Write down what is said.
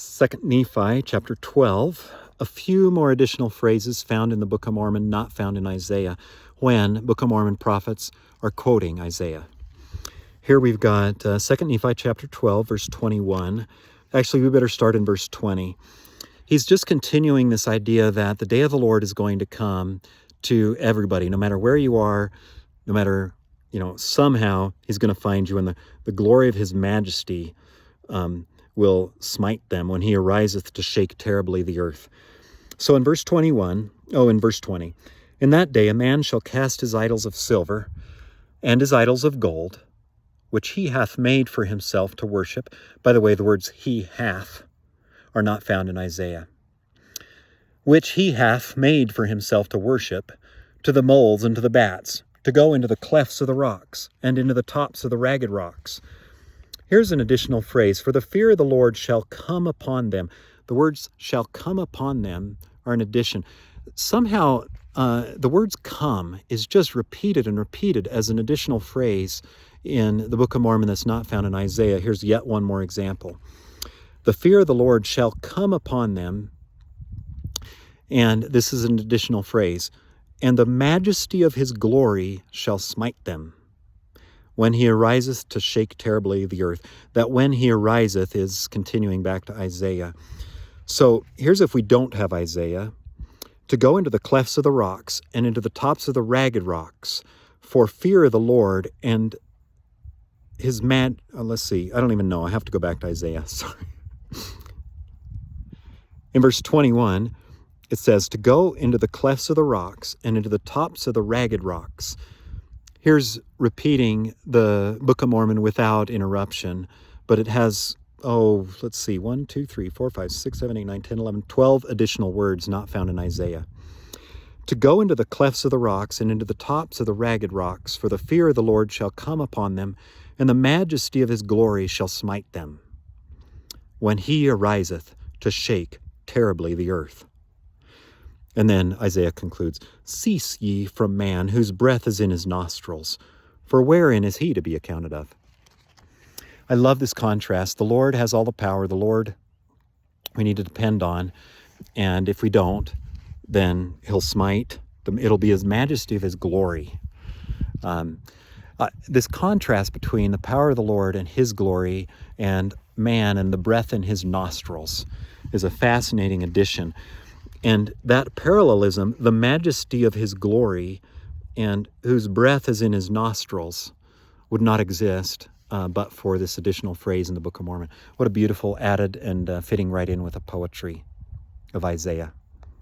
2 Nephi chapter 12, a few more additional phrases found in the Book of Mormon, not found in Isaiah, when Book of Mormon prophets are quoting Isaiah. Here we've got 2 Nephi chapter 12, verse 21. Actually, we better start in verse 20. He's just continuing this idea that the day of the Lord is going to come to everybody, no matter where you are, no matter, somehow he's going to find you, and the glory of his majesty will smite them when he ariseth to shake terribly the earth. So in verse 20, in that day a man shall cast his idols of silver and his idols of gold, which he hath made for himself to worship. By the way, the words he hath are not found in Isaiah. Which he hath made for himself to worship, to the moles and to the bats, to go into the clefts of the rocks and into the tops of the ragged rocks. Here's an additional phrase, for the fear of the Lord shall come upon them. The words shall come upon them are an addition. Somehow the words come is just repeated and repeated as an additional phrase in the Book of Mormon that's not found in Isaiah. Here's yet one more example. The fear of the Lord shall come upon them, and this is an additional phrase, and the majesty of his glory shall smite them, when he ariseth to shake terribly the earth. That when he ariseth is continuing back to Isaiah. So here's if we don't have Isaiah. To go into the clefts of the rocks and into the tops of the ragged rocks for fear of the Lord and his let's see, I don't even know. I have to go back to Isaiah. Sorry. In verse 21, it says, to go into the clefts of the rocks and into the tops of the ragged rocks. Here's repeating the Book of Mormon without interruption, but it has, 1, 2, 3, 4, 5, 6, 7, 8, 9, 10, 11, 12 additional words not found in Isaiah. To go into the clefts of the rocks and into the tops of the ragged rocks, for the fear of the Lord shall come upon them, and the majesty of his glory shall smite them, when he ariseth to shake terribly the earth. And then Isaiah concludes, cease ye from man, whose breath is in his nostrils, for wherein is he to be accounted of? I love this contrast. The Lord has all the power. The Lord we need to depend on. And if we don't, then he'll smite. It'll be his majesty of his glory. This contrast between the power of the Lord and his glory and man and the breath in his nostrils is a fascinating addition. And that parallelism, the majesty of his glory and whose breath is in his nostrils, would not exist but for this additional phrase in the Book of Mormon. What a beautiful added and fitting right in with the poetry of Isaiah.